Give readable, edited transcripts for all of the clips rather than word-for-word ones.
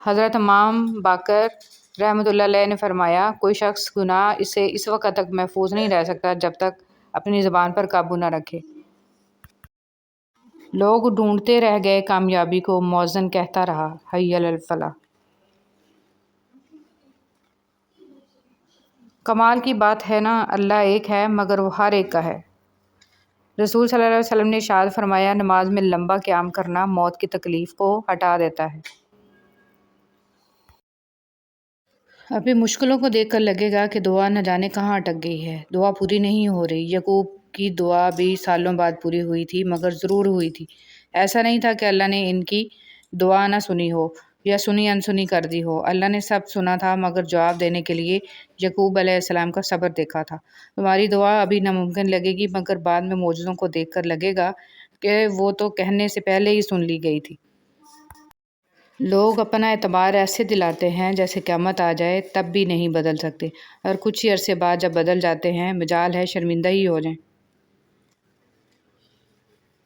حضرت امام باقر رحمۃ اللہ علیہ نے فرمایا، کوئی شخص گناہ سے اس وقت تک محفوظ نہیں رہ سکتا جب تک اپنی زبان پر قابو نہ رکھے۔ لوگ ڈھونڈتے رہ گئے کامیابی کو، مؤذن کہتا رہا، حی علی الفلاح۔ کمال کی بات ہے نا، اللہ ایک ہے مگر وہ ہر ایک کا ہے۔ رسول صلی اللہ علیہ وسلم نے ارشاد فرمایا، نماز میں لمبا قیام کرنا موت کی تکلیف کو ہٹا دیتا ہے۔ ابھی مشکلوں کو دیکھ کر لگے گا کہ دعا نہ جانے کہاں اٹک گئی ہے، دعا پوری نہیں ہو رہی۔ یعقوب کی دعا بھی سالوں بعد پوری ہوئی تھی، مگر ضرور ہوئی تھی۔ ایسا نہیں تھا کہ اللہ نے ان کی دعا نہ سنی ہو یا سنی انسنی کر دی ہو۔ اللہ نے سب سنا تھا، مگر جواب دینے کے لیے یعقوب علیہ السلام کا صبر دیکھا تھا۔ تمہاری دعا ابھی ناممکن لگے گی، مگر بعد میں معجزوں کو دیکھ کر لگے گا کہ وہ تو کہنے سے پہلے ہی سن لی گئی تھی۔ لوگ اپنا اعتبار ایسے دلاتے ہیں جیسے قیامت آ جائے تب بھی نہیں بدل سکتے، اور کچھ ہی عرصے بعد جب بدل جاتے ہیں مجال ہے شرمندہ ہی ہو جائیں۔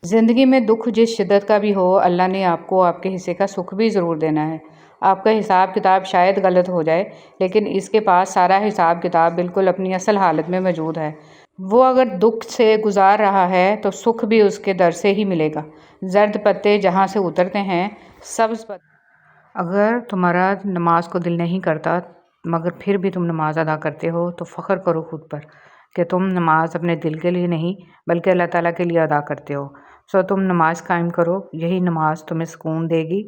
زندگی میں دکھ جس شدت کا بھی ہو، اللہ نے آپ کو آپ کے حصے کا سکھ بھی ضرور دینا ہے۔ آپ کا حساب کتاب شاید غلط ہو جائے، لیکن اس کے پاس سارا حساب کتاب بالکل اپنی اصل حالت میں موجود ہے۔ وہ اگر دکھ سے گزار رہا ہے تو سکھ بھی اس کے در سے ہی ملے گا۔ زرد پتے جہاں سے اترتے ہیں، سبز پتے۔ اگر تمہارا نماز کو دل نہیں کرتا مگر پھر بھی تم نماز ادا کرتے ہو تو فخر کرو خود پر کہ تم نماز اپنے دل کے لیے نہیں بلکہ اللہ تعالیٰ کے لیے ادا کرتے ہو۔ سو تم نماز قائم کرو، یہی نماز تمہیں سکون دے گی،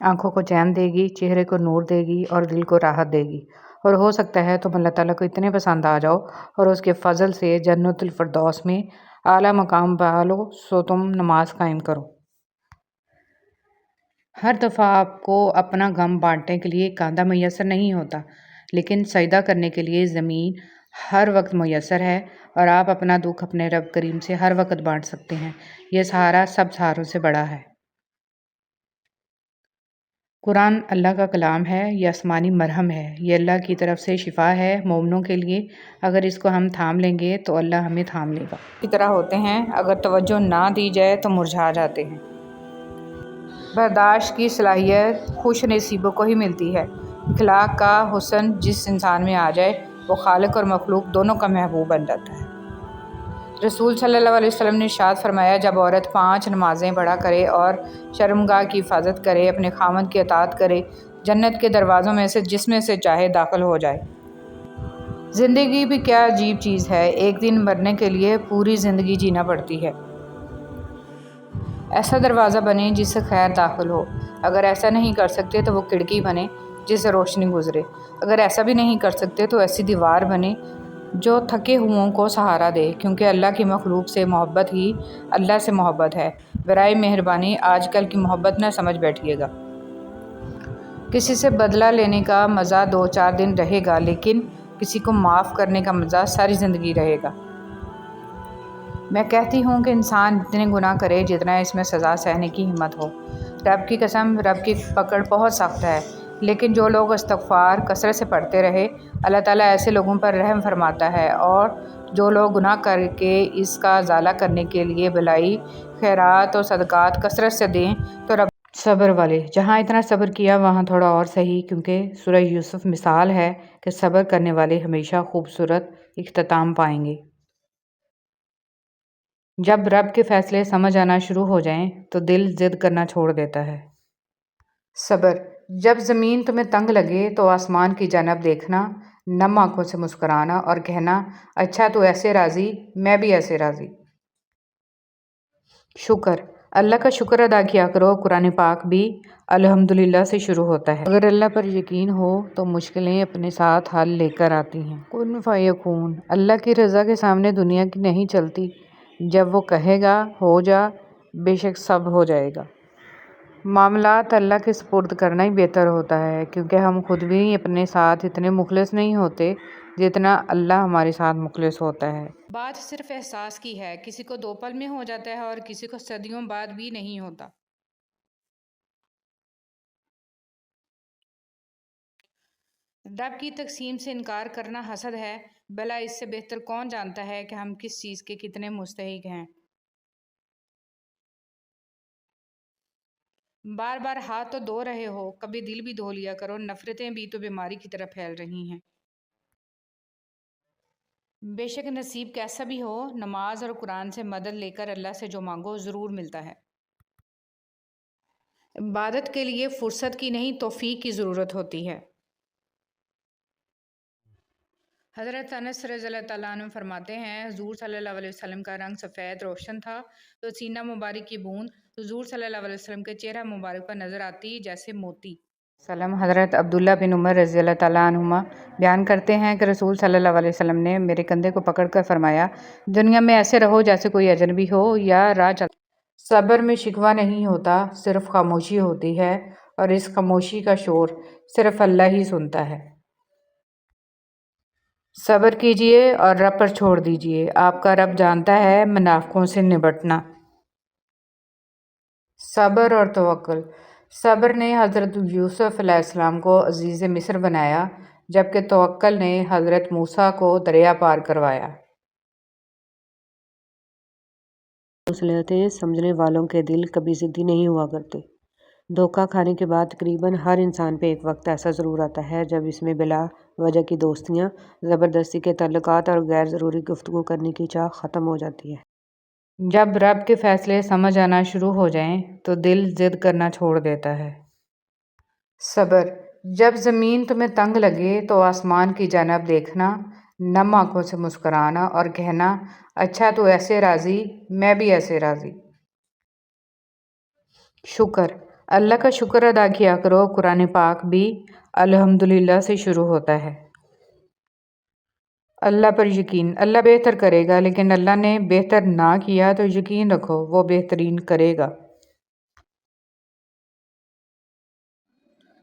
آنکھوں کو چین دے گی، چہرے کو نور دے گی اور دل کو راحت دے گی، اور ہو سکتا ہے تم اللہ تعالیٰ کو اتنے پسند آ جاؤ اور اس کے فضل سے جنت الفردوس میں اعلیٰ مقام پا لو۔ سو تم نماز قائم کرو۔ ہر دفعہ آپ کو اپنا غم بانٹنے کے لیے کاندھا میسر نہیں ہوتا، لیکن سجدہ کرنے کے لیے زمین ہر وقت میسر ہے، اور آپ اپنا دکھ اپنے رب کریم سے ہر وقت بانٹ سکتے ہیں۔ یہ سہارا سب سہاروں سے بڑا ہے۔ قرآن اللہ کا کلام ہے، یہ آسمانی مرہم ہے، یہ اللہ کی طرف سے شفا ہے مومنوں کے لیے۔ اگر اس کو ہم تھام لیں گے تو اللہ ہمیں تھام لے گا۔ کی طرح ہوتے ہیں، اگر توجہ نہ دی جائے تو مرجھا جاتے ہیں۔ برداشت کی صلاحیت خوش نصیبوں کو ہی ملتی ہے۔ اخلاق کا حسن جس انسان میں آ جائے وہ خالق اور مخلوق دونوں کا محبوب بن جاتا ہے۔ رسول صلی اللہ علیہ وسلم نے ارشاد فرمایا، جب عورت 5 نمازیں پڑھا کرے اور شرمگاہ کی حفاظت کرے، اپنے خاوند کی اطاعت کرے، جنت کے دروازوں میں سے جس میں سے چاہے داخل ہو جائے۔ زندگی بھی کیا عجیب چیز ہے، ایک دن مرنے کے لیے پوری زندگی جینا پڑتی ہے۔ ایسا دروازہ بنے جس سے خیر داخل ہو، اگر ایسا نہیں کر سکتے تو وہ کھڑکی بنے جس سے روشنی گزرے، اگر ایسا بھی نہیں کر سکتے تو ایسی دیوار بنے جو تھکے ہوئوں کو سہارا دے، کیونکہ اللہ کی مخلوق سے محبت ہی اللہ سے محبت ہے۔ برائے مہربانی آج کل کی محبت نہ سمجھ بیٹھیے گا۔ کسی سے بدلہ لینے کا مزہ 2-4 دن رہے گا، لیکن کسی کو معاف کرنے کا مزہ ساری زندگی رہے گا۔ میں کہتی ہوں کہ انسان اتنے گناہ کرے جتنا اس میں سزا سہنے کی ہمت ہو۔ رب کی قسم، رب کی پکڑ بہت سخت ہے، لیکن جو لوگ استغفار کثرت سے پڑھتے رہے، اللہ تعالیٰ ایسے لوگوں پر رحم فرماتا ہے، اور جو لوگ گناہ کر کے اس کا ازالہ کرنے کے لیے بھلائی، خیرات اور صدقات کثرت سے دیں تو رب صبر والے۔ جہاں اتنا صبر کیا وہاں تھوڑا اور سہی، کیونکہ سورہ یوسف مثال ہے کہ صبر کرنے والے ہمیشہ خوبصورت اختتام پائیں گے۔ جب رب کے فیصلے سمجھ آنا شروع ہو جائیں تو دل ضد کرنا چھوڑ دیتا ہے۔ صبر۔ جب زمین تمہیں تنگ لگے تو آسمان کی جانب دیکھنا، نم آنکھوں سے مسکرانا اور کہنا، اچھا تو ایسے راضی، میں بھی ایسے راضی۔ شکر۔ اللہ کا شکر ادا کیا کرو۔ قرآن پاک بھی الحمدللہ سے شروع ہوتا ہے۔ اگر اللہ پر یقین ہو تو مشکلیں اپنے ساتھ حل لے کر آتی ہیں۔ کن فیکون۔ اللہ کی رضا کے سامنے دنیا کی نہیں چلتی، جب وہ کہے گا ہو جا، بے شک سب ہو جائے گا۔ معاملات اللہ کے سپرد کرنا ہی بہتر ہوتا ہے، کیونکہ ہم خود بھی اپنے ساتھ اتنے مخلص نہیں ہوتے جتنا اللہ ہمارے ساتھ مخلص ہوتا ہے۔ بات صرف احساس کی ہے، کسی کو 2 پل میں ہو جاتا ہے اور کسی کو صدیوں بعد بھی نہیں ہوتا۔ رب کی تقسیم سے انکار کرنا حسد ہے، بھلا اس سے بہتر کون جانتا ہے کہ ہم کس چیز کے کتنے مستحق ہیں۔ بار بار ہاتھ تو دھو رہے ہو، کبھی دل بھی دھو لیا کرو، نفرتیں بھی تو بیماری کی طرح پھیل رہی ہیں۔ بے شک نصیب کیسا بھی ہو، نماز اور قرآن سے مدد لے کر اللہ سے جو مانگو ضرور ملتا ہے۔ عبادت کے لیے فرصت کی نہیں توفیق کی ضرورت ہوتی ہے۔ حضرت انس رضی اللہ تعالیٰ عنہ فرماتے ہیں، حضور صلی اللہ علیہ وسلم کا رنگ سفید روشن تھا تو سینہ مبارک کی بوند حضور صلی اللہ علیہ وسلم کے چہرہ مبارک پر نظر آتی جیسے موتی۔ حضرت عبداللہ بن عمر رضی اللہ تعالیٰ عنہما بیان کرتے ہیں کہ رسول صلی اللہ علیہ وسلم نے میرے کندھے کو پکڑ کر فرمایا، دنیا میں ایسے رہو جیسے کوئی اجنبی ہو یا راہ چلتا۔ صبر میں شکوہ نہیں ہوتا، صرف خاموشی ہوتی ہے، اور اس خاموشی کا شور صرف اللہ ہی سنتا ہے۔ صبر کیجئے اور رب پر چھوڑ دیجئے، آپ کا رب جانتا ہے منافقوں سے نبٹنا۔ صبر اور توکل۔ صبر نے حضرت یوسف علیہ السلام کو عزیز مصر بنایا، جبکہ توکل نے حضرت موسیٰ کو دریا پار کروایا۔ مصلحتیں سمجھنے والوں کے دل کبھی ضدی نہیں ہوا کرتے۔ دھوکہ کھانے کے بعد تقریباً ہر انسان پہ ایک وقت ایسا ضرور آتا ہے جب اس میں بلا وجہ کی دوستیاں، زبردستی کے تعلقات اور غیر ضروری گفتگو کرنے کی چاہ ختم ہو جاتی ہے۔ جب رب کے فیصلے سمجھ آنا شروع ہو جائیں تو دل ضد کرنا چھوڑ دیتا ہے۔ صبر۔ جب زمین تمہیں تنگ لگے تو آسمان کی جانب دیکھنا، نم آنکھوں سے مسکرانا اور کہنا، اچھا تو ایسے راضی، میں بھی ایسے راضی۔ شکر۔ اللہ کا شکر ادا کیا کرو۔ قرآن پاک بھی الحمدللہ سے شروع ہوتا ہے۔ اللہ پر یقین۔ اللہ بہتر کرے گا، لیکن اللہ نے بہتر نہ کیا تو یقین رکھو وہ بہترین کرے گا۔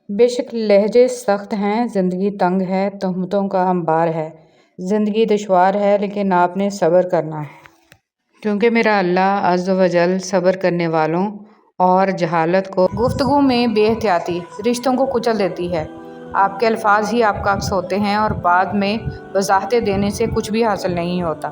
بے شک لہجے سخت ہیں، زندگی تنگ ہے، تہمتوں کا انبار ہے، زندگی دشوار ہے، لیکن آپ نے صبر کرنا ہے، کیونکہ میرا اللہ عز و جل صبر کرنے والوں اور جہالت کو گفتگو میں بے احتیاطی رشتوں کو کچل دیتی ہے۔ آپ کے الفاظ ہی آپ کا عکس ہوتے ہیں اور بعد میں وضاحتیں دینے سے کچھ بھی حاصل نہیں ہوتا۔